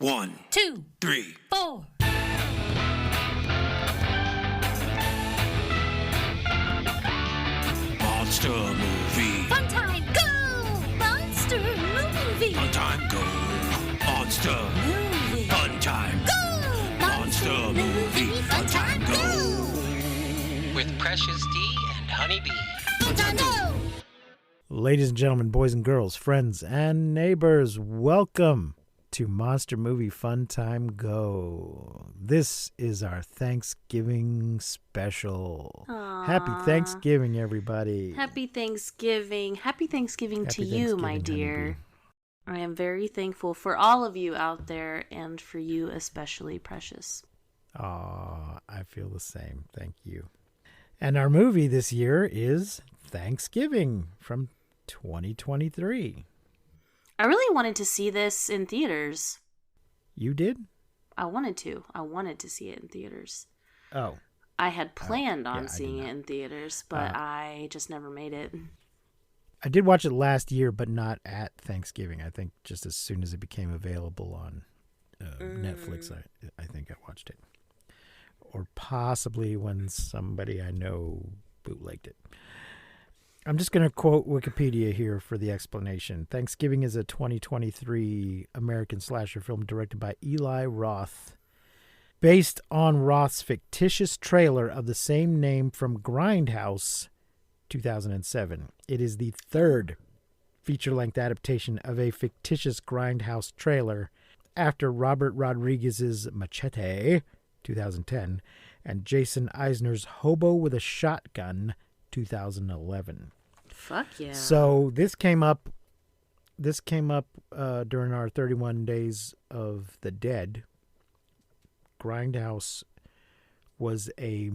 1, 2, 3, 4. Monster movie. Fun time, go! Monster movie. Fun time, go. Monster Movie. Fun time. Go! Monster movie. Fun time, go. With Precious D and Honey Bee. Fun time, go! Ladies and gentlemen, boys and girls, friends and neighbors, welcome to Monster Movie Fun Time Go. This is our Thanksgiving special. Aww. Happy Thanksgiving, everybody. Happy Thanksgiving. Happy Thanksgiving to you, my dear. I am very thankful for all of you out there and for you especially, Precious. Aw, I feel the same. Thank you. And our movie this year is Thanksgiving from 2023. I really wanted to see this in theaters. You did? I wanted to see it in theaters. Oh. I had planned on I seeing did it not. in theaters, but I just never made it. I did watch it last year, but not at Thanksgiving. I think just as soon as it became available on Netflix, I think I watched it. Or possibly when somebody I know bootlegged it. I'm just going to quote Wikipedia here for the explanation. Thanksgiving is a 2023 American slasher film directed by Eli Roth, based on Roth's fictitious trailer of the same name from Grindhouse, 2007. It is the third feature-length adaptation of a fictitious Grindhouse trailer after Robert Rodriguez's Machete, 2010, and Jason Eisner's Hobo with a Shotgun, 2011. Fuck yeah. So this came up during our 31 Days of the Dead. Grindhouse was a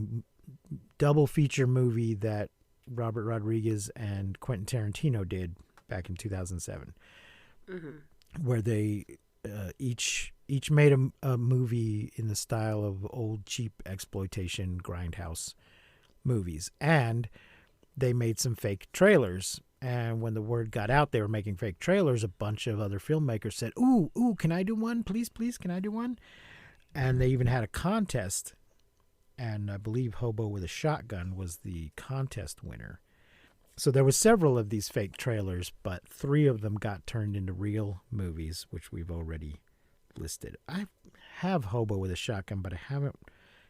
double feature movie that Robert Rodriguez and Quentin Tarantino did back in 2007, where they each made a movie in the style of old cheap exploitation Grindhouse movies, and they made some fake trailers. And when the word got out they were making fake trailers, a bunch of other filmmakers said, ooh, can I do one? Please, can I do one? And they even had a contest. And I believe Hobo with a Shotgun was the contest winner. So there were several of these fake trailers, but 3 of them got turned into real movies, which we've already listed. I have Hobo with a Shotgun, but I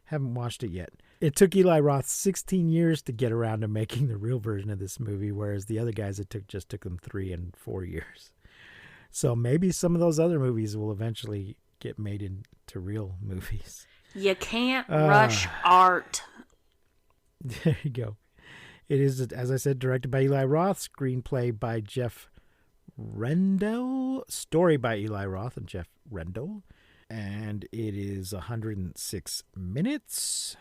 haven't watched it yet. It took Eli Roth 16 years to get around to making the real version of this movie, whereas the other guys, it just took them 3 and 4 years. So maybe some of those other movies will eventually get made into real movies. You can't rush art. There you go. It is, as I said, directed by Eli Roth, screenplay by Jeff Rendell, story by Eli Roth and Jeff Rendell, and it is 106 minutes.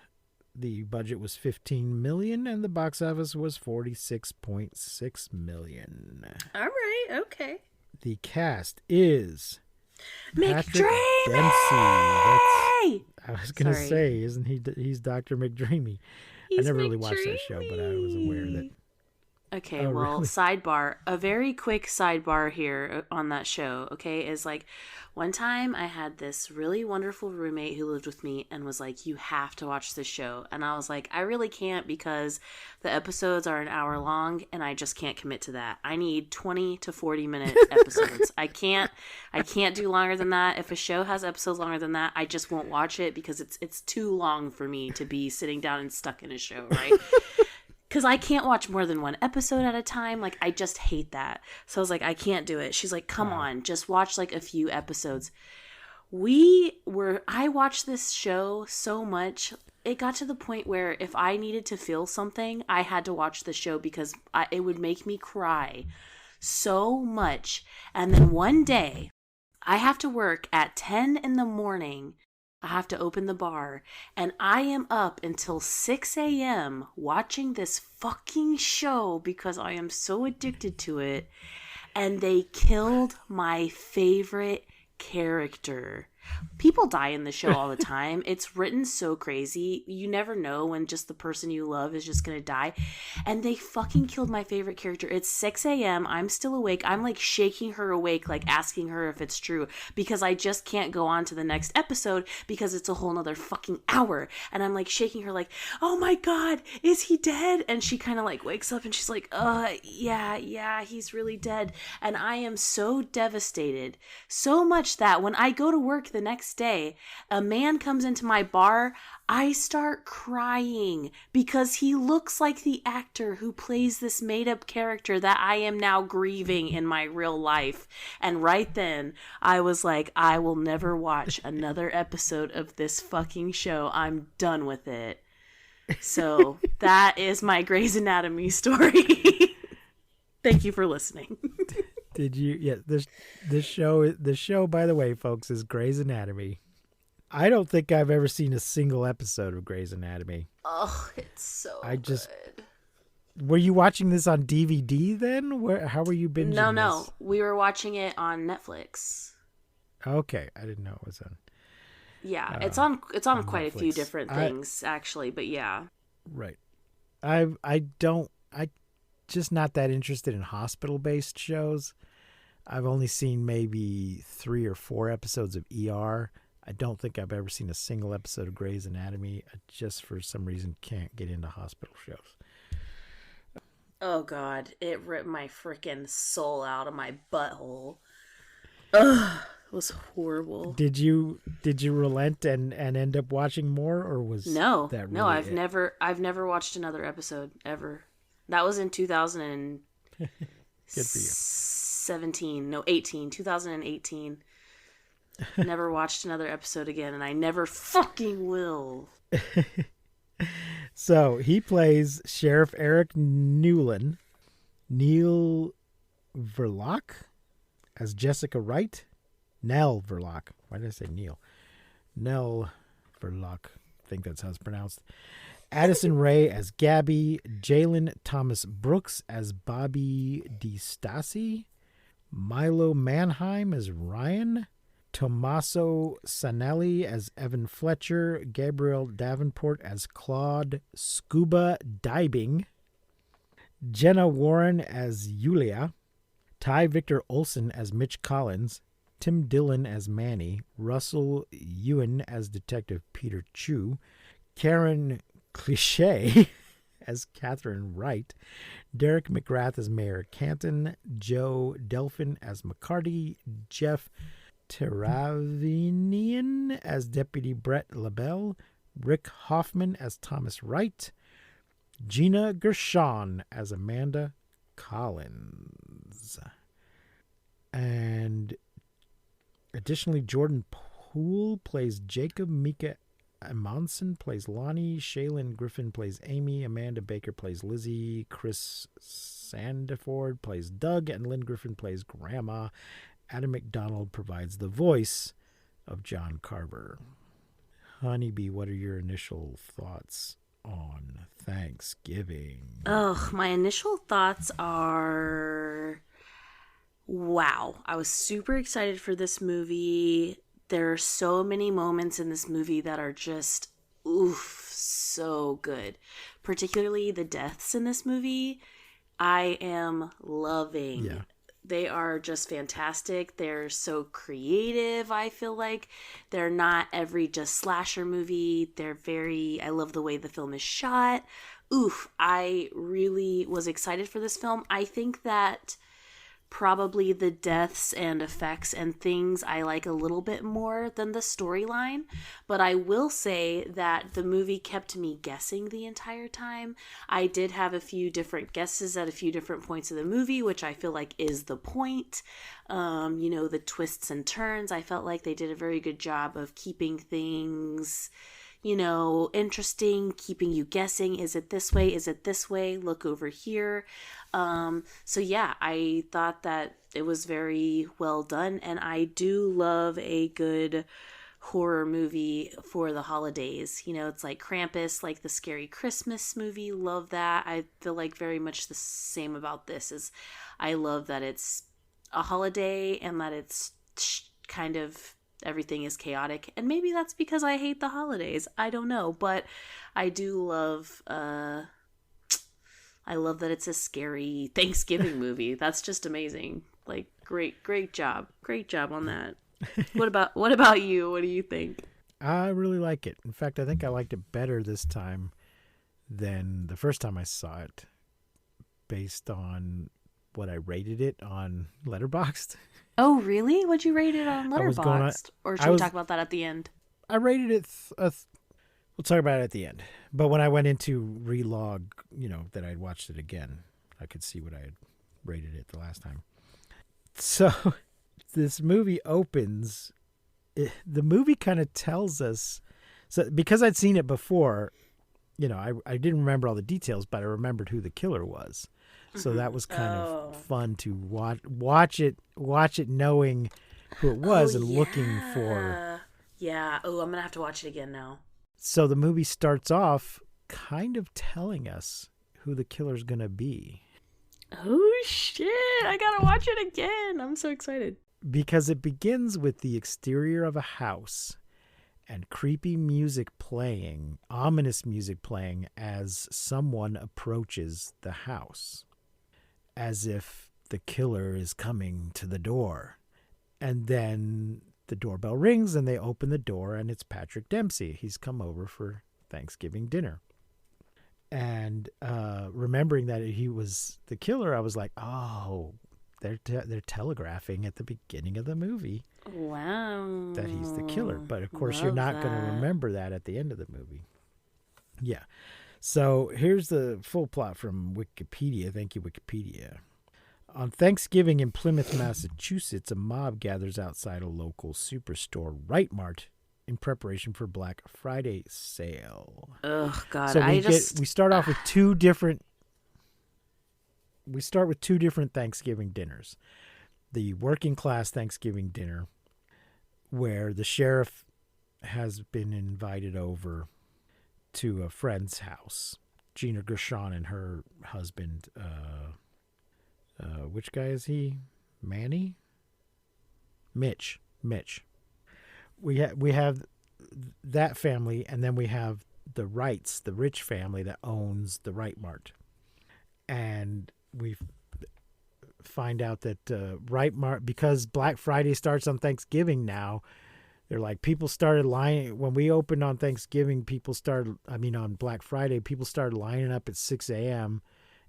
The budget was $15 million, and the box office was $46.6 million. All right, okay. The cast is Patrick McDreamy! Dempsey. I was going to Sorry. say, isn't he? He's Dr. McDreamy. I never really watched that show, but I was aware that. Okay, Oh, well, really? sidebar. A very quick sidebar here on that show, okay, is like one time I had this really wonderful roommate who lived with me and was like, you have to watch this show. And I was like, I really can't because the episodes are an hour long and I just can't commit to that. I need 20 to 40 minute episodes. I can't do longer than that. If a show has episodes longer than that, I just won't watch it because it's too long for me to be sitting down and stuck in a show, right? Because I can't watch more than one episode at a time. Like, I just hate that. So I was like, I can't do it. She's like, come on, just watch like a few episodes. I watched this show so much. It got to the point where if I needed to feel something, I had to watch the show because it would make me cry so much. And then one day, I have to work at 10 in the morning. I have to open the bar, and I am up until 6 a.m. watching this fucking show because I am so addicted to it, and they killed my favorite character. People die in the show all the time. It's written so crazy. You never know when just the person you love is just gonna die. And they fucking killed my favorite character. It's 6 a.m. I'm still awake. I'm like shaking her awake, like asking her if it's true, because I just can't go on to the next episode because it's a whole nother fucking hour. And I'm like shaking her like, oh my God, is he dead? And she kind of like wakes up and she's like, yeah, he's really dead. And I am so devastated. So much that when I go to work the next day, a man comes into my bar, I start crying because he looks like the actor who plays this made-up character that I am now grieving in my real life. And right then, I was like, I will never watch another episode of this fucking show. I'm done with it. So that is my Grey's Anatomy story. Thank you for listening. Did you? Yeah, this show, by the way, folks, is Grey's Anatomy. I don't think I've ever seen a single episode of Grey's Anatomy. Oh, it's so good. Were you watching this on DVD then? How were you binging this? No. We were watching it on Netflix. Okay, I didn't know it was on. Yeah, it's on quite Netflix. a few different things, actually, but yeah. Right. I just not that interested in hospital-based shows. I've only seen maybe 3 or 4 episodes of ER. I don't think I've ever seen a single episode of Grey's Anatomy. I just, for some reason, can't get into hospital shows. Oh, God. It ripped my freaking soul out of my butthole. Ugh. It was horrible. Did you relent and end up watching more, or was no that really no I've never watched another episode ever. That was in 2000 Good for you. 2018. Never watched another episode again, and I never fucking will. So he plays Sheriff Eric Newland, Neil Verloc as Jessica Wright. Nell Verloc. Why did I say Neil? Nell Verloc. I think that's how it's pronounced. Addison Rae as Gabby. Jalen Thomas Brooks as Bobby DeStassi. Milo Mannheim as Ryan. Tommaso Sanelli as Evan Fletcher. Gabriel Davenport as Claude Scuba Diving. Jenna Warren as Yulia. Ty Victor Olsen as Mitch Collins. Tim Dillon as Manny, Russell Ewan as Detective Peter Chu, Karen Cliche as Catherine Wright, Derek McGrath as Mayor Canton, Joe Delphin as McCarty, Jeff Teravinian as Deputy Brett LaBelle, Rick Hoffman as Thomas Wright, Gina Gershon as Amanda Collins. And additionally, Jordan Poole plays Jacob, Mika Amonson plays Lonnie, Shaylin Griffin plays Amy, Amanda Baker plays Lizzie, Chris Sandiford plays Doug, and Lynn Griffin plays Grandma. Adam McDonald provides the voice of John Carver. Honeybee, what are your initial thoughts on Thanksgiving? Oh, my initial thoughts are... Wow. I was super excited for this movie. There are so many moments in this movie that are just, so good. Particularly the deaths in this movie, I am loving. Yeah. They are just fantastic. They're so creative, I feel like. They're not every just slasher movie. I love the way the film is shot. I really was excited for this film. I think that probably the deaths and effects and things I like a little bit more than the storyline, but I will say that the movie kept me guessing the entire time. I did have a few different guesses at a few different points of the movie, which I feel like is the point. The twists and turns, I felt like they did a very good job of keeping things interesting, keeping you guessing. Is it this way? Is it this way? Look over here. I thought that it was very well done, and I do love a good horror movie for the holidays. It's like Krampus, like the Scary Christmas movie. Love that. I feel like very much the same about this. Is I love that it's a holiday and that it's kind of everything is chaotic. And maybe that's because I hate the holidays. I don't know. But I do love, I love that it's a scary Thanksgiving movie. That's just amazing. Like, great job. Great job on that. What about you? What do you think? I really like it. In fact, I think I liked it better this time than the first time I saw it, based on what I rated it on Letterboxd. Oh, really? What'd you rate it on Letterboxd? Or should we talk about that at the end? I rated it. We'll talk about it at the end. But when I went into relog, that I'd watched it again, I could see what I had rated it the last time. So this movie opens. The movie kind of tells us. So because I'd seen it before, I didn't remember all the details, but I remembered who the killer was. So that was kind of fun to watch it knowing who it was and looking for. Yeah. Oh, I'm going to have to watch it again now. So the movie starts off kind of telling us who the killer's going to be. Oh, shit. I got to watch it again. I'm so excited. Because it begins with the exterior of a house and creepy music playing, ominous music playing as someone approaches the house, as if the killer is coming to the door. And then the doorbell rings and they open the door and it's Patrick Dempsey. He's come over for Thanksgiving dinner. And remembering that he was the killer, I was like, oh, they're telegraphing at the beginning of the movie. Wow. That he's the killer. But of course, you're not going to remember that at the end of the movie. Yeah. So here's the full plot from Wikipedia. Thank you, Wikipedia. On Thanksgiving in Plymouth, Massachusetts, a mob gathers outside a local superstore, Right Mart, in preparation for Black Friday sale. Oh, God. So we start off with two different Thanksgiving dinners. The working class Thanksgiving dinner, where the sheriff has been invited over to a friend's house. Gina Gershon and her husband, which guy is he? Manny? Mitch. We have that family, and then we have the Wrights, the rich family that owns the Right Mart. And we find out that Right Mart, because Black Friday starts on Thanksgiving now, they're like, people started lining, when we opened on Thanksgiving, on Black Friday, people started lining up at 6 a.m.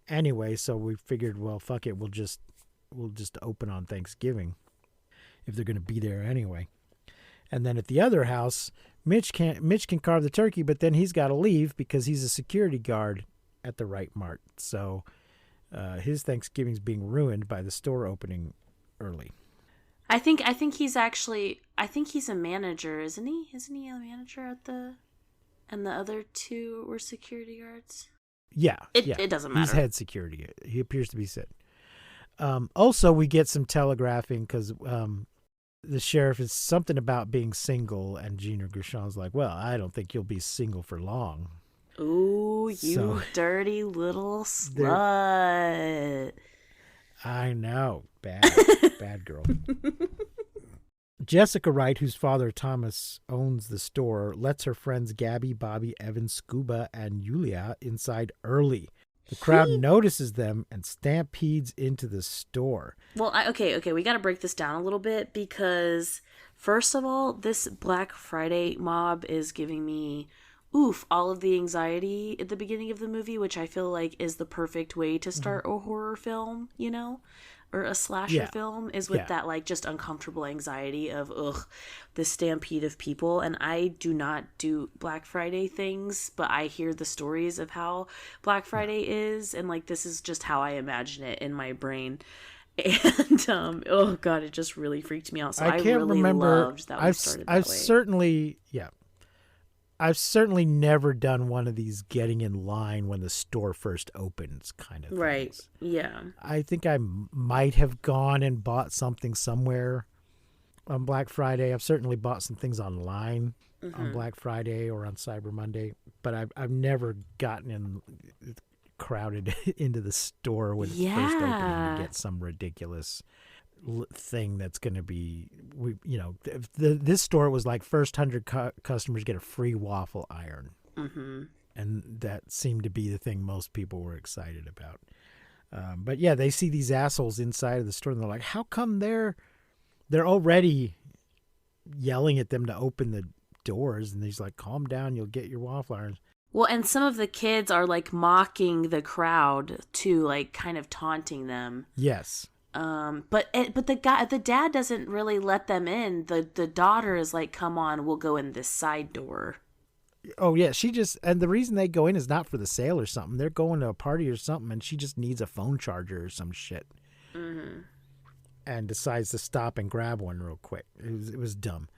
anyway, so we figured, well, fuck it, we'll just open on Thanksgiving if they're going to be there anyway. And then at the other house, Mitch can carve the turkey, but then he's got to leave because he's a security guard at the Right Mart. So his Thanksgiving's being ruined by the store opening early. I think he's a manager, isn't he? Isn't he a manager and the other two were security guards? Yeah. It doesn't matter. He's head security. He appears to be Sid. Also, we get some telegraphing because the sheriff is something about being single, and Gina Gershon's like, well, I don't think you'll be single for long. Ooh, you dirty little slut. I know. Bad girl. Jessica Wright, whose father Thomas owns the store, lets her friends Gabby, Bobby, Evan, Scuba, and Yulia inside early. The crowd notices them and stampedes into the store. Well, okay, we got to break this down a little bit because, first of all, this Black Friday mob is giving me, all of the anxiety at the beginning of the movie, which I feel like is the perfect way to start a horror film, or a slasher film, is with that, like, just uncomfortable anxiety of, this stampede of people. And I do not do Black Friday things, but I hear the stories of how Black Friday is, and, like, this is just how I imagine it in my brain. And, oh, God, it just really freaked me out. So I can't really remember. loved that we started that way. I've certainly never done one of these getting in line when the store first opens kind of things. Right, yeah. I think I might have gone and bought something somewhere on Black Friday. I've certainly bought some things online on Black Friday or on Cyber Monday, but I've never gotten crowded into the store when it's first opening to get some ridiculous thing that's going to be, this store was like first 100 customers get a free waffle iron. Mm-hmm. And that seemed to be the thing most people were excited about. But yeah, they see these assholes inside of the store and they're like, how come they're already yelling at them to open the doors? And he's like, calm down, you'll get your waffle irons. Well, and some of the kids are like mocking the crowd too, like kind of taunting them. Yes. But the dad doesn't really let them in. The daughter is like, come on, we'll go in this side door. Oh yeah, and the reason they go in is not for the sale or something. They're going to a party or something, and she just needs a phone charger or some shit. Mm-hmm. And decides to stop and grab one real quick. It was dumb.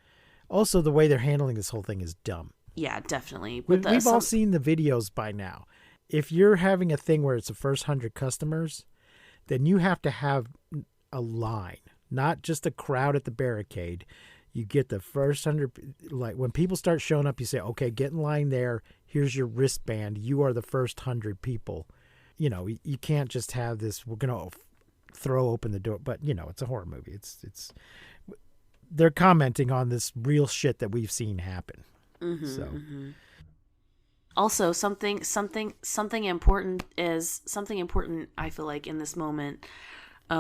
Also, the way they're handling this whole thing is dumb. Yeah, definitely. We've all seen the videos by now. If you're having a thing where it's the first 100 customers, then you have to have a line, not just a crowd at the barricade. You get the first 100, like when people start showing up, you say, okay, get in line there. Here's your wristband. You are the first 100 people. You can't just have this, we're going to throw open the door. But, it's a horror movie. They're commenting on this real shit that we've seen happen. Mm-hmm, so. Mm-hmm. Also, something important I feel like in this moment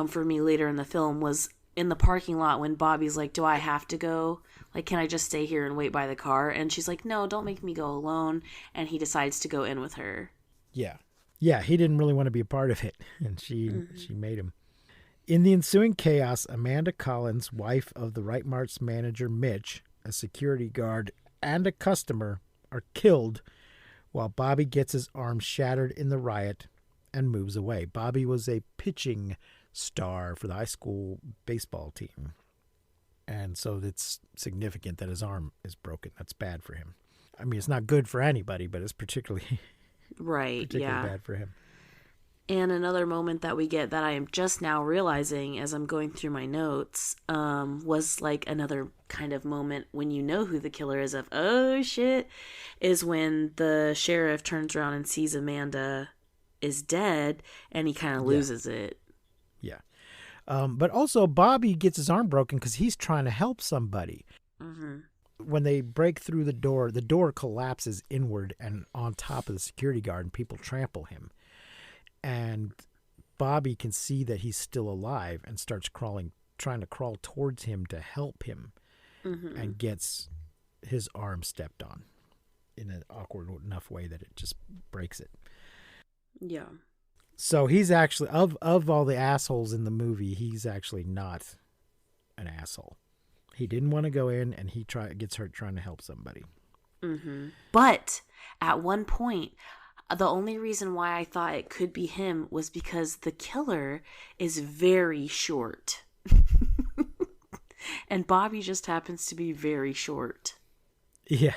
for me later in the film was in the parking lot when Bobby's like, do I have to go? Like, can I just stay here and wait by the car? And she's like, no, don't make me go alone. And he decides to go in with her. Yeah. Yeah, he didn't really want to be a part of it. And she made him. In the ensuing chaos, Amanda Collins, wife of the Right Mart's manager Mitch, a security guard, and a customer are killed while Bobby gets his arm shattered in the riot and moves away. Bobby was a pitching star for the high school baseball team. And so it's significant that his arm is broken. That's bad for him. I mean, it's not good for anybody, but it's particularly bad for him. And another moment that we get that I am just now realizing as I'm going through my notes was like another kind of moment when you know who the killer is of, oh shit, is when the sheriff turns around and sees Amanda is dead and he kind of loses it. Yeah. But also Bobby gets his arm broken because he's trying to help somebody. Mm-hmm. When they break through the door collapses inward and on top of the security guard and people trample him. And Bobby can see that he's still alive and starts trying to crawl towards him to help him, and gets his arm stepped on in an awkward enough way that it just breaks it. Yeah. So he's actually, of all the assholes in the movie, he's actually not an asshole. He didn't want to go in, and he gets hurt trying to help somebody. Mm-hmm. But at one point, the only reason why I thought it could be him was because the killer is very short. And Bobby just happens to be very short. Yeah.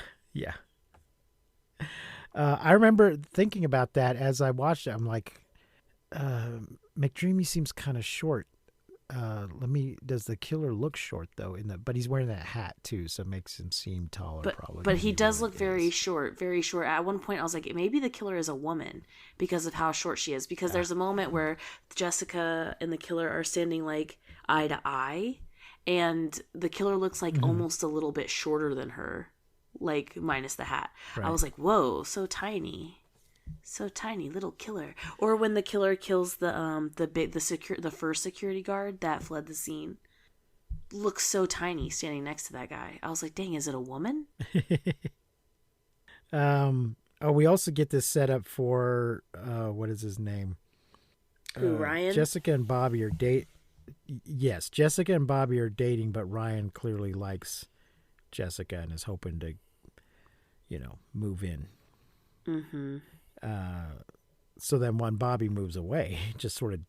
I remember thinking about that as I watched it. I'm like, McDreamy seems kind of short. Does the killer look short though? But he's wearing that hat too, so it makes him seem taller. Probably. But he does look very short, very short. At one point, I was like, maybe the killer is a woman because of how short she is. Because there's a moment where Jessica and the killer are standing like eye to eye, and the killer looks like almost a little bit shorter than her, like minus the hat. Right. I was like, whoa, so tiny. So tiny, little killer. Or when the killer kills the first security guard that fled the scene, looks so tiny standing next to that guy. I was like, dang, is it a woman? We also get this set up for what is his name? Who, Ryan? Jessica and Bobby are Yes, Jessica and Bobby are dating, but Ryan clearly likes Jessica and is hoping to, move in. Mm-hmm. So then when Bobby moves away, just sort of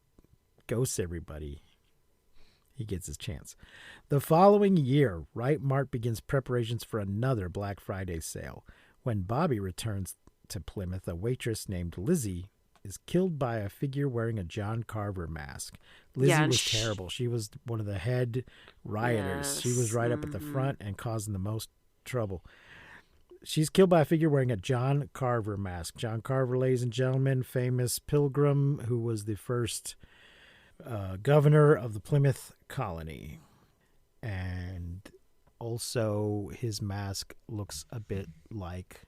ghosts everybody. He gets his chance. The following year, Right Mart begins preparations for another Black Friday sale. When Bobby returns to Plymouth, a waitress named Lizzie is killed by a figure wearing a John Carver mask. Lizzie was terrible. She was one of the head rioters. Yes. She was right up at the front and causing the most trouble. She's killed by a figure wearing a John Carver mask. John Carver, ladies and gentlemen, famous pilgrim who was the first governor of the Plymouth colony. And also his mask looks a bit like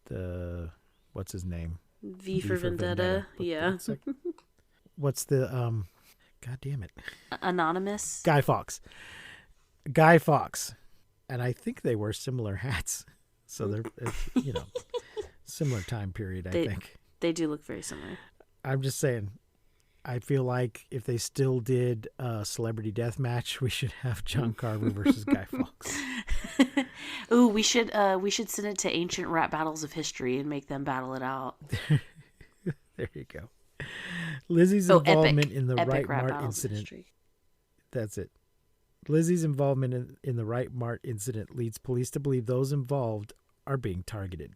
the, what's his name? V for Vendetta. Yeah. What's the, God damn it. Anonymous. Guy Fawkes. And I think they wear similar hats. So they're, similar time period, I think. They do look very similar. I'm just saying, I feel like if they still did a celebrity death match, we should have John Carver versus Guy Fawkes. Ooh, we should send it to ancient rap battles of history and make them battle it out. There you go. Lizzie's involvement in the epic Right rap Mart battles of incident. history. That's it. Lizzie's involvement in the Right Mart incident leads police to believe those involved are being targeted.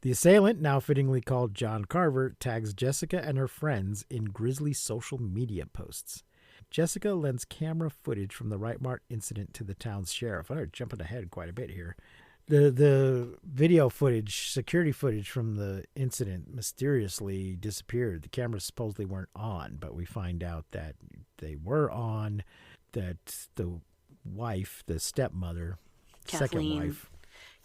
The assailant, now fittingly called John Carver, tags Jessica and her friends in grisly social media posts. Jessica lends camera footage from the Right Mart incident to the town's sheriff. I'm jumping ahead quite a bit here. The video footage, security footage from the incident mysteriously disappeared. The cameras supposedly weren't on, but we find out that they were on, that the wife, the stepmother, second wife.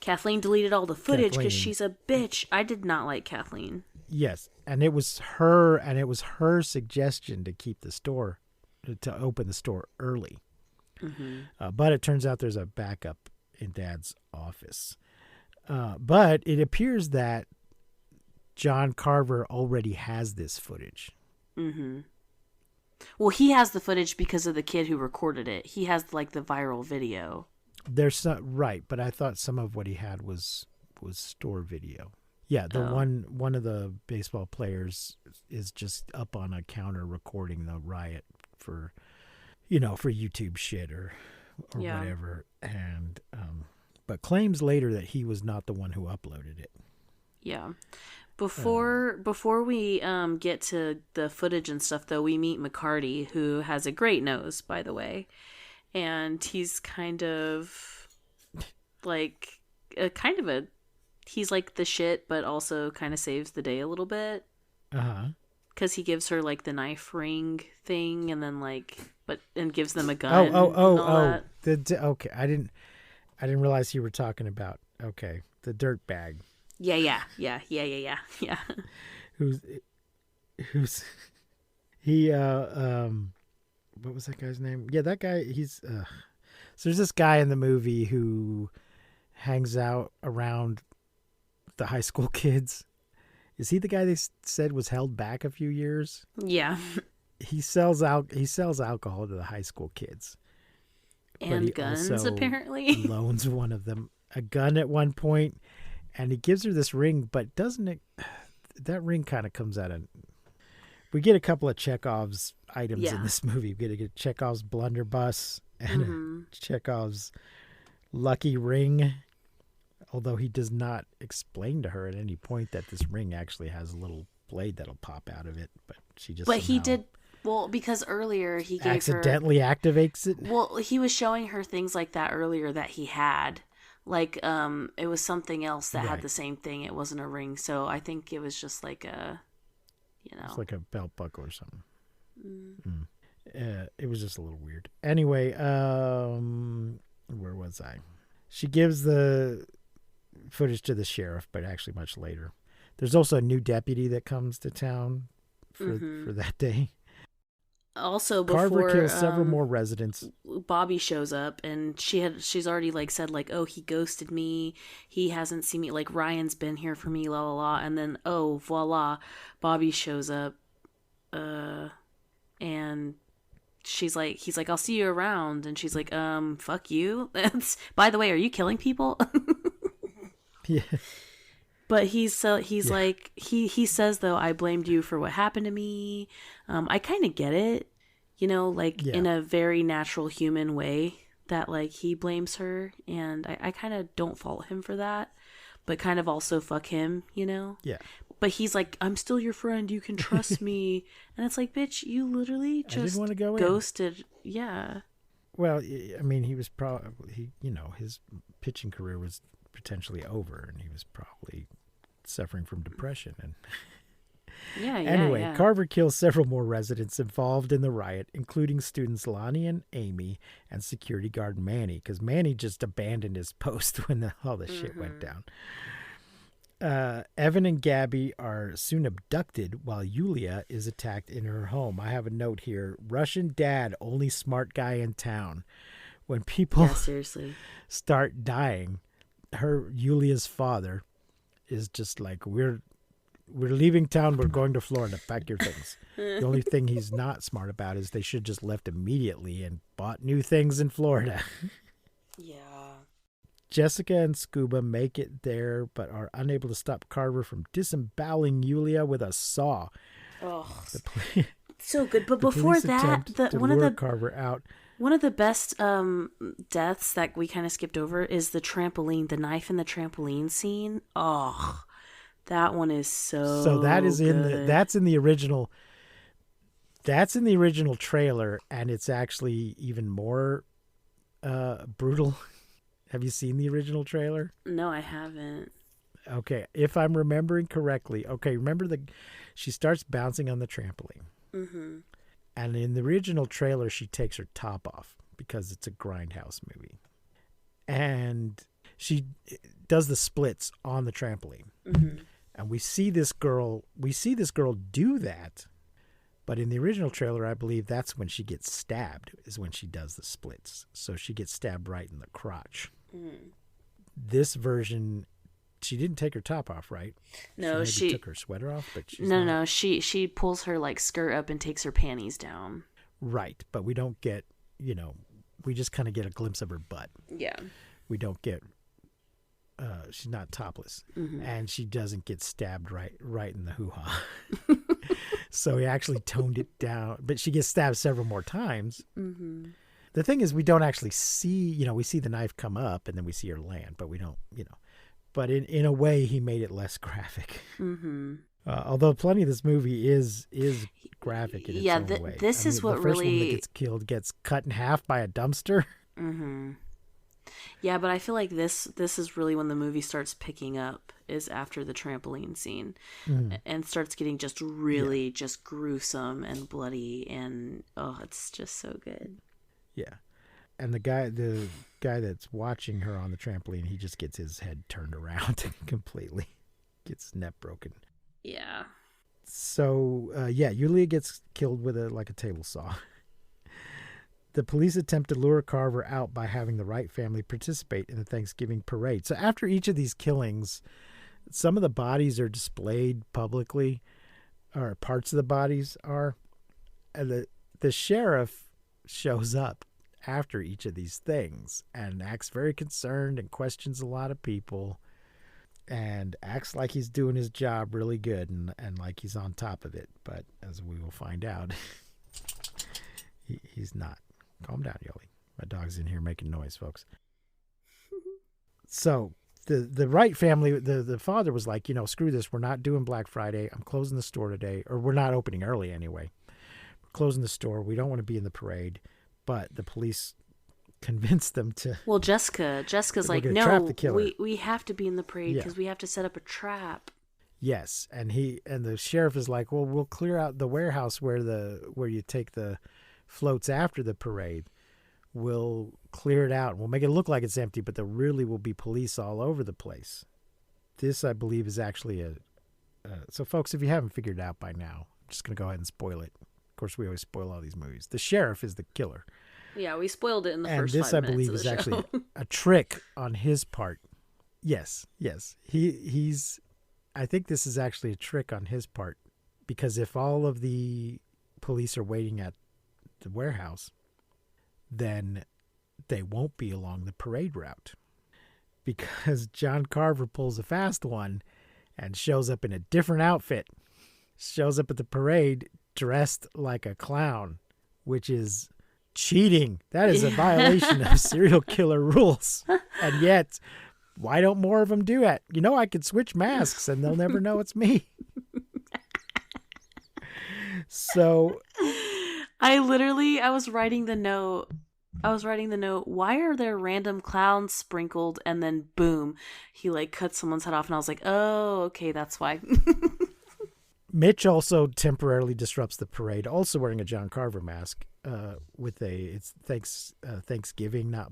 Kathleen deleted all the footage because she's a bitch. I did not like Kathleen. Yes, and it was her suggestion to keep the store, to open the store early. Mm-hmm. But it turns out there's a backup in Dad's office. But it appears that John Carver already has this footage. Mm-hmm. Well, he has the footage because of the kid who recorded it. He has like the viral video. There's some, right, but I thought some of what he had was store video. Yeah, the one of the baseball players is just up on a counter recording the riot for YouTube shit or whatever, and but claims later that he was not the one who uploaded it. Yeah. Before we get to the footage and stuff, though, we meet McCarty, who has a great nose, by the way, and he's kind of like he's like the shit, but also kind of saves the day a little bit. Because he gives her like the knife ring thing, and then and gives them a gun. Okay, I didn't realize you were talking about the dirt bag. Yeah. Who's what was that guy's name? Yeah, that guy. So there's this guy in the movie who hangs out around the high school kids. Is he the guy they said was held back a few years? Yeah. He sells alcohol to the high school kids. And guns, apparently. Loans one of them a gun at one point, and he gives her this ring, but doesn't it? That ring kind of comes out of. We get a couple of Chekhov's items in this movie. We get Chekhov's blunderbuss and Chekhov's lucky ring. Although he does not explain to her at any point that this ring actually has a little blade that'll pop out of it, but she just. But he did because earlier he gave accidentally activates it. Well, he was showing her things like that earlier that he had. Like, it was something else that had the same thing. It wasn't a ring, so I think it was just like a, it's like a belt buckle or something. It was just a little weird. Anyway, where was I? She gives the footage to the sheriff, but actually much later. There's also a new deputy that comes to town for that day. Also, before Carver kills several more residents. Bobby shows up, and she's already said he ghosted me. He hasn't seen me. Ryan's been here for me, la la la. And then voila, Bobby shows up, and he's like, I'll see you around. And she's like, fuck you. By the way, are you killing people? Yeah. But he says though, I blamed you for what happened to me. I kind of get it, in a very natural human way that he blames her, and I kind of don't fault him for that, but kind of also fuck him, Yeah. But he's like, I'm still your friend. You can trust me, and it's like, bitch, you literally just ghosted. Yeah. Well, I mean, he was probably his pitching career was potentially over, and he was probably suffering from depression, and Yeah, Anyway, yeah. Carver kills several more residents involved in the riot, including students Lonnie and Amy and security guard Manny, because Manny just abandoned his post when all the shit went down. Evan and Gabby are soon abducted while Yulia is attacked in her home. I have a note here. Russian dad, only smart guy in town. When people seriously start dying, Yulia's father is just like, we're leaving town. We're going to Florida. Pack your things. The only thing he's not smart about is they should just left immediately and bought new things in Florida. Yeah. Jessica and Scuba make it there, but are unable to stop Carver from disemboweling Yulia with a saw. Oh, so good. But before that, Carver out. One of the best deaths that we kind of skipped over is the knife in the trampoline scene. Oh, that one is so that is good. That's in the original. That's in the original trailer, and it's actually even more brutal. Have you seen the original trailer? No, I haven't. Okay, if I'm remembering correctly. Okay, remember she starts bouncing on the trampoline. Mm-hmm. And in the original trailer, she takes her top off because it's a Grindhouse movie. And she does the splits on the trampoline. Mm-hmm. And we see this girl do that. But in the original trailer, I believe that's when she gets stabbed, is when she does the splits. So she gets stabbed right in the crotch. Mm. This version, she didn't take her top off, right? No, she took her sweater off, but no. She pulls her like skirt up and takes her panties down. Right, but we don't get, we just kind of get a glimpse of her butt. Yeah. We don't get. She's not topless, and she doesn't get stabbed right in the hoo-ha. So he actually toned it down, but she gets stabbed several more times. Mm-hmm. The thing is, we don't actually see, we see the knife come up and then we see her land, but we don't, But in a way, he made it less graphic. Mm-hmm. Although plenty of this movie is graphic in its own way. This is what the first really one that gets killed gets cut in half by a dumpster. Mm-hmm. Yeah, but I feel like this is really when the movie starts picking up, is after the trampoline scene, and starts getting just really just gruesome and bloody, and it's just so good. Yeah, and the guy that's watching her on the trampoline, he just gets his head turned around completely, gets his neck broken. Yeah. So Yulia gets killed with a table saw. The police attempt to lure Carver out by having the Wright family participate in the Thanksgiving parade. So after each of these killings, some of the bodies are displayed publicly, or parts of the bodies are. And the sheriff shows up after each of these things and acts very concerned and questions a lot of people and acts like he's doing his job really good and like he's on top of it. But as we will find out, he's not. Calm down, Yoli. My dog's in here making noise, folks. So the Wright family, the father was like, screw this. We're not doing Black Friday. I'm closing the store today. Or we're not opening early anyway. We're closing the store. We don't want to be in the parade. But the police convinced them to. Well, Jessica's like, no, we have to be in the parade because we have to set up a trap. Yes. And the sheriff is like, well, we'll clear out the warehouse where you take the floats after the parade. We'll clear it out. We'll make it look like it's empty, but there really will be police all over the place. This, I believe, is actually so folks, if you haven't figured it out by now, I'm just going to go ahead and spoil it. Of course, we always spoil all these movies. The sheriff is the killer. Yeah, we spoiled it in the first 5 minutes. And this, I believe, is actually a trick on his part. Yes. He's. I think this is actually a trick on his part, because if all of the police are waiting at the warehouse, then they won't be along the parade route, because John Carver pulls a fast one and shows up in a different outfit, shows up at the parade dressed like a clown, which is cheating. That is a violation of serial killer rules. And yet, why don't more of them do it? I could switch masks and they'll never know it's me. So I was writing the note. Why are there random clowns sprinkled? And then boom, he cuts someone's head off, and I was like, oh, okay, that's why. Mitch also temporarily disrupts the parade, also wearing a John Carver mask, with Thanksgiving not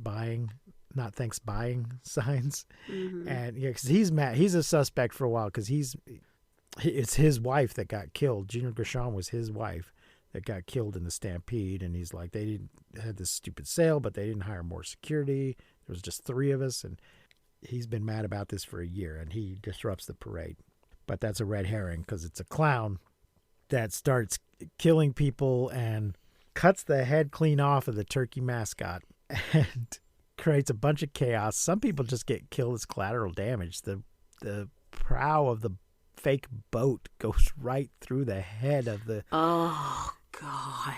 thanks buying signs. Mm-hmm. And yeah, because he's mad. He's a suspect for a while because it's his wife that got killed. Gina Gershon was his wife that got killed in the stampede, and he's like, they had this stupid sale, but they didn't hire more security. There was just 3 of us, and he's been mad about this for a year, and he disrupts the parade. But that's a red herring because it's a clown that starts killing people and cuts the head clean off of the turkey mascot and creates a bunch of chaos. Some people just get killed as collateral damage. The prow of the fake boat goes right through the head of the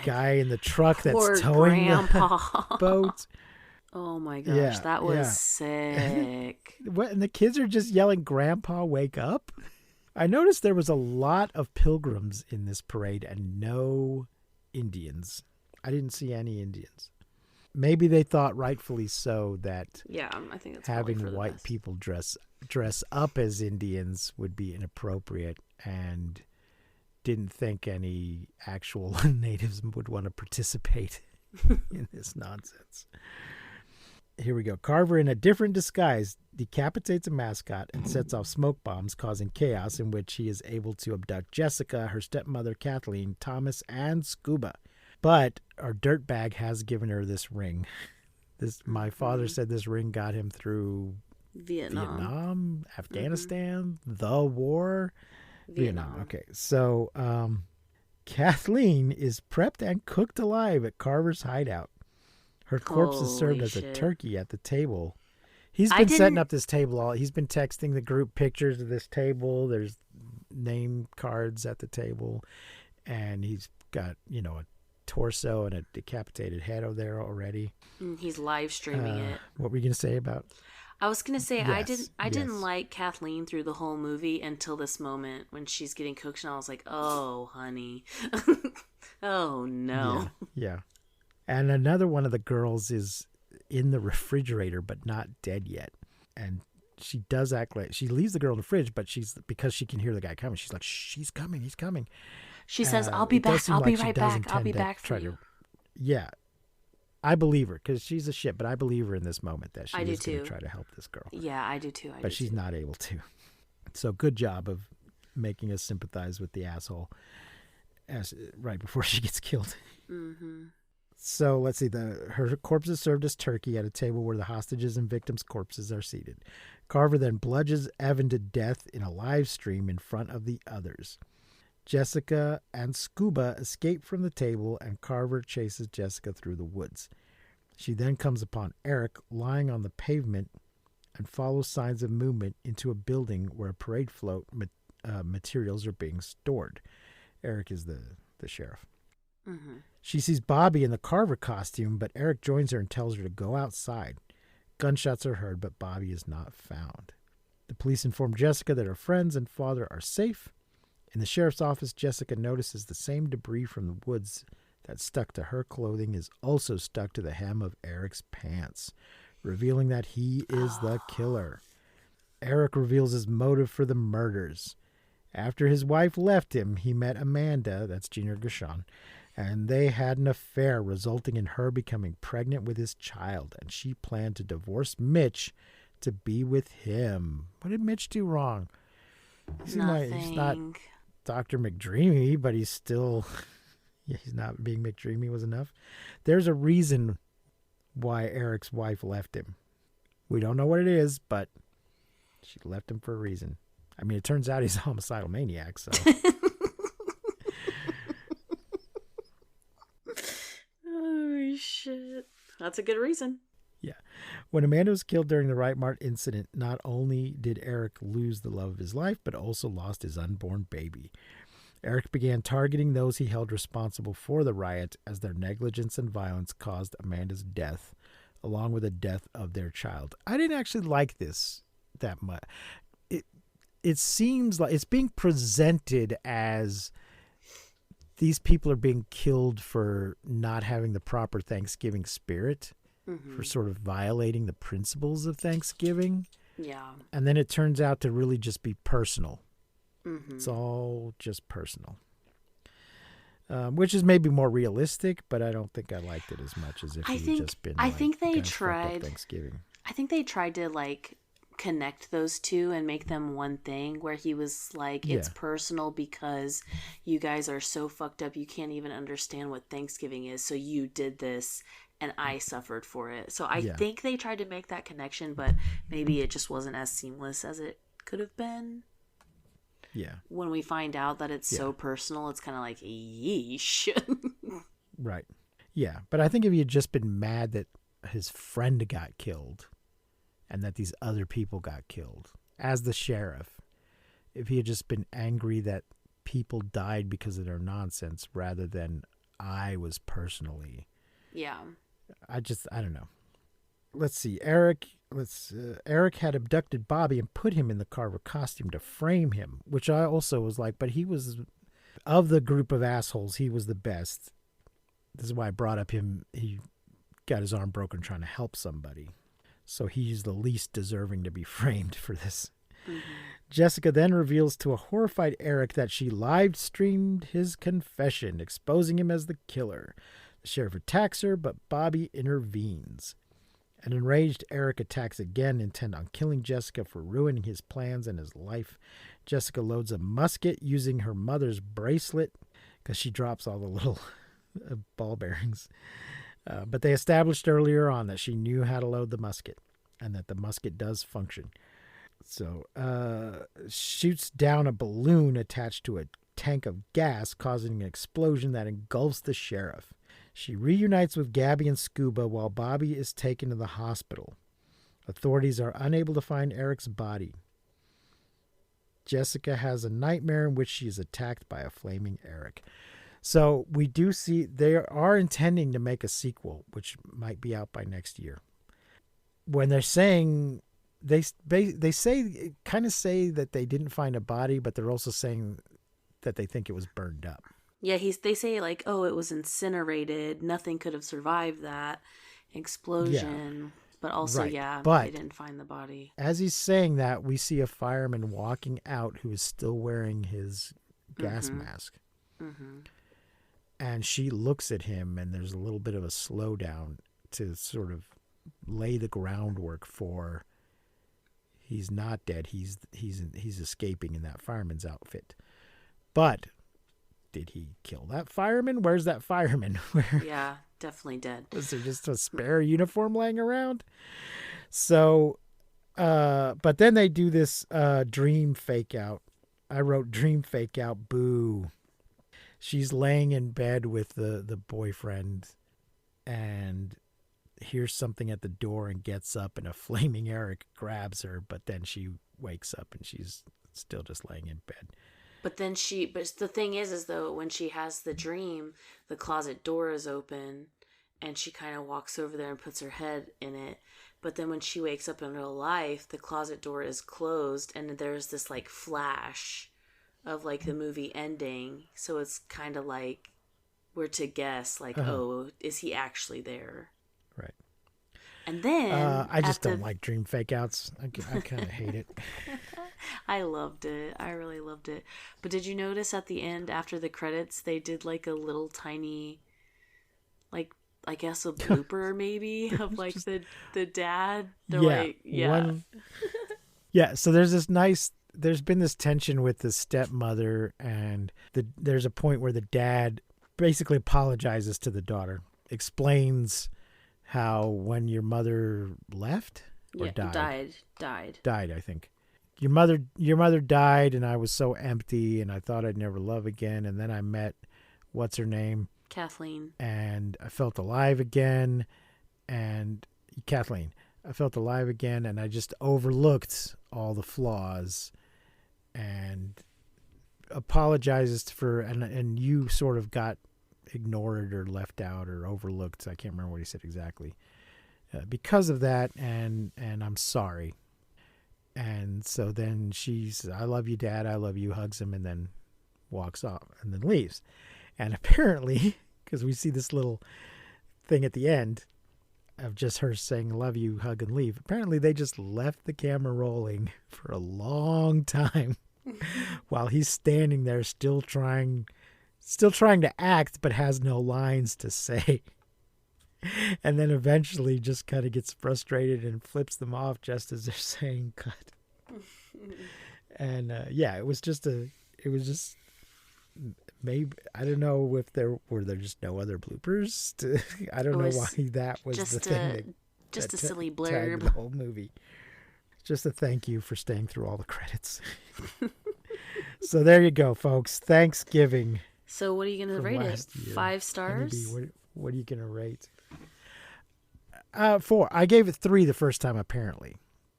guy in the truck that's towing the boat. Oh my gosh, that was sick. And the kids are just yelling, "Grandpa, wake up!" I noticed there was a lot of pilgrims in this parade and no Indians. I didn't see any Indians. Maybe they thought, rightfully so, that I think it's having for the white best. people dress up as Indians would be inappropriate, and didn't think any actual natives would want to participate in this nonsense. Here we go. Carver, in a different disguise, decapitates a mascot and sets off smoke bombs, causing chaos in which he is able to abduct Jessica, her stepmother Kathleen, Thomas, and Scuba. But our dirtbag has given her this ring. My father said this ring got him through Vietnam, Afghanistan, the war. Vietnam. Okay. So Kathleen is prepped and cooked alive at Carver's hideout. Her corpse is served as a turkey at the table. He's been setting up this table. He's been texting the group pictures of this table. There's name cards at the table. And he's got, a torso and a decapitated head over there already. He's live streaming it. What were you going to say about? I was going to say, Yes, I didn't like Kathleen through the whole movie until this moment when she's getting cooked, and I was like, oh, honey. Oh, no. Yeah. And another one of the girls is in the refrigerator, but not dead yet. And she does act like she leaves the girl in the fridge, but because she can hear the guy coming, she's like, shh, he's coming. She says, I'll be back. I'll be right back. I'll be back for you. Yeah. I believe her because she's a shit, but I believe her in this moment that she is going to try to help this girl. Yeah, I do too. But she's not able to. So good job of making us sympathize with the asshole right before she gets killed. Mm-hmm. So let's see. Her corpse is served as turkey at a table where the hostages and victims' corpses are seated. Carver then bludgeons Evan to death in a live stream in front of the others. Jessica and Scuba escape from the table, and Carver chases Jessica through the woods. She then comes upon Eric lying on the pavement and follows signs of movement into a building where a parade float materials are being stored. Eric is the sheriff. Mm-hmm. She sees Bobby in the Carver costume, but Eric joins her and tells her to go outside. Gunshots are heard, but Bobby is not found. The police inform Jessica that her friends and father are safe. In the sheriff's office, Jessica notices the same debris from the woods that stuck to her clothing is also stuck to the hem of Eric's pants, revealing that he is the killer. Eric reveals his motive for the murders. After his wife left him, he met Amanda, that's Gina Gershon, and they had an affair, resulting in her becoming pregnant with his child, and she planned to divorce Mitch to be with him. What did Mitch do wrong? He's not Dr. McDreamy, but he's still... he's not being McDreamy was enough. There's a reason why Eric's wife left him. We don't know what it is, but she left him for a reason. I mean, it turns out he's a homicidal maniac, so... Oh, shit. That's a good reason. Yeah. When Amanda was killed during the Wright Mart incident, not only did Eric lose the love of his life, but also lost his unborn baby. Eric began targeting those he held responsible for the riot as their negligence and violence caused Amanda's death, along with the death of their child. I didn't actually like this that much. It seems like it's being presented as these people are being killed for not having the proper Thanksgiving spirit, for sort of violating the principles of Thanksgiving. Yeah. And then it turns out to really just be personal. It's all just personal. Which is maybe more realistic, but I don't think I liked it as much as if he just been. I like, think they "Guys fucked up tried. Thanksgiving." I think they tried to like connect those two and make them one thing. Where he was like, "It's personal because you guys are so fucked up. You can't even understand what Thanksgiving is. So you did this, and I suffered for it." So I think they tried to make that connection, but maybe it just wasn't as seamless as it could have been. Yeah. When we find out that it's so personal, it's kind of like, yeesh. Right. Yeah. But I think if he had just been mad that his friend got killed and that these other people got killed, as the sheriff, if he had just been angry that people died because of their nonsense rather than I was personally. Yeah. I don't know. Let's see. Eric had abducted Bobby and put him in the Carver costume to frame him, which I also was like, but he was, of the group of assholes, he was the best. This is why I brought up him. He got his arm broken trying to help somebody. So he's the least deserving to be framed for this. Mm-hmm. Jessica then reveals to a horrified Eric that she live-streamed his confession, exposing him as the killer. The sheriff attacks her, but Bobby intervenes. An enraged Eric attacks again, intent on killing Jessica for ruining his plans and his life. Jessica loads a musket using her mother's bracelet because she drops all the little ball bearings. But they established earlier on that she knew how to load the musket and that the musket does function. So shoots down a balloon attached to a tank of gas, causing an explosion that engulfs the sheriff. She reunites with Gabby and Scuba while Bobby is taken to the hospital. Authorities are unable to find Eric's body. Jessica has a nightmare in which she is attacked by a flaming Eric. So we do see they are intending to make a sequel, which might be out by next year. When they're saying, they say, kind of say that they didn't find a body, but they're also saying that they think it was burned up. Yeah, they say like, oh, it was incinerated. Nothing could have survived that explosion. Yeah. But also, right. But they didn't find the body. As he's saying that, we see a fireman walking out who is still wearing his gas mask. Mm-hmm. And she looks at him, and there's a little bit of a slowdown to sort of lay the groundwork for he's not dead. He's escaping in that fireman's outfit. But did he kill that fireman? Where's that fireman? Yeah, definitely dead. Was there just a spare uniform laying around? So, but then they do this dream fake out. I wrote dream fake out, boo. She's laying in bed with the boyfriend and hears something at the door and gets up, and a flaming Eric grabs her, but then she wakes up and she's still just laying in bed. But the thing is though, when she has the dream, the closet door is open and she kind of walks over there and puts her head in it. But then when she wakes up in real life, the closet door is closed and there's this like flash of like the movie ending. So it's kind of like we're to guess like, oh, is he actually there? Right. And then I just don't like dream fake outs. I kind of hate it. I loved it. I really loved it. But did you notice at the end, after the credits, they did like a little tiny, like, I guess a blooper maybe of like the dad? They're like, yeah. Yeah, so there's been this tension with the stepmother, and there's a point where the dad basically apologizes to the daughter, explains how when your mother left or died, I think. Your mother died, and I was so empty, and I thought I'd never love again. And then I met, what's her name? Kathleen. And I felt alive again. And Kathleen, I felt alive again, and I just overlooked all the flaws, and apologizes for, and you sort of got ignored or left out or overlooked. I can't remember what he said exactly. Because of that, and I'm sorry. And so then she's, I love you, Dad, I love you, hugs him, and then walks off and then leaves. And apparently, because we see this little thing at the end of just her saying, love you, hug and leave. Apparently they just left the camera rolling for a long time. while he's standing there still trying to act, but has no lines to say. And then eventually just kind of gets frustrated and flips them off just as they're saying cut. And it was just maybe, I don't know if there just no other bloopers. I don't know why that was the thing. Just a silly tagged blurb. the whole movie. Just a thank you for staying through all the credits. So there you go, folks. Thanksgiving. So what are you going to rate it? 5 stars? Honeybee, what are you going to rate? 4. I gave it 3 the first time, apparently.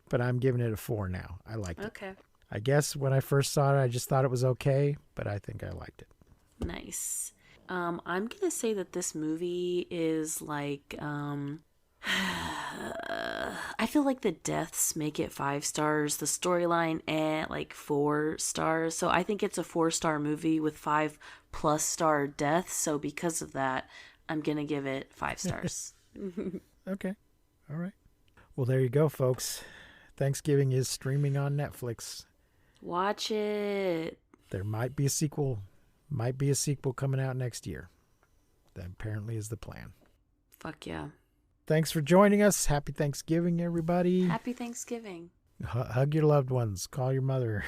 But I'm giving it a 4 now. I liked it. Okay. I guess when I first saw it, I just thought it was okay, but I think I liked it. Nice. I'm going to say that this movie is like... I feel like the deaths make it 5 stars. The storyline at like 4 stars. So I think it's a 4-star movie with 5+ star deaths. So because of that, I'm going to give it 5 stars. Okay. All right. Well, there you go, folks. Thanksgiving is streaming on Netflix. Watch it. There might be a sequel. Might be a sequel coming out next year. That apparently is the plan. Fuck yeah. Thanks for joining us. Happy Thanksgiving, everybody. Happy Thanksgiving. Hug your loved ones. Call your mother.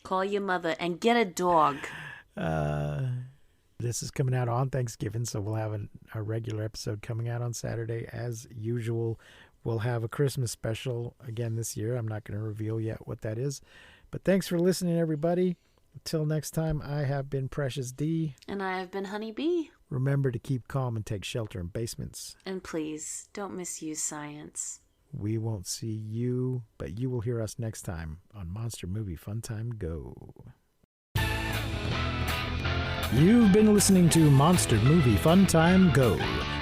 Call your mother and get a dog. This is coming out on Thanksgiving, so we'll have a regular episode coming out on Saturday as usual. We'll have a Christmas special again this year. I'm not going to reveal yet what that is. But thanks for listening, everybody. Until next time, I have been Precious D. And I have been Honey Bee. Remember to keep calm and take shelter in basements. And please, don't misuse science. We won't see you, but you will hear us next time on Monster Movie Fun Time Go. You've been listening to Monster Movie Fun Time Go.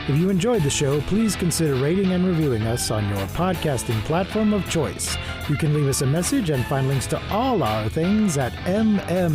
If you enjoyed the show, please consider rating and reviewing us on your podcasting platform of choice. You can leave us a message and find links to all our things at mmftg.com.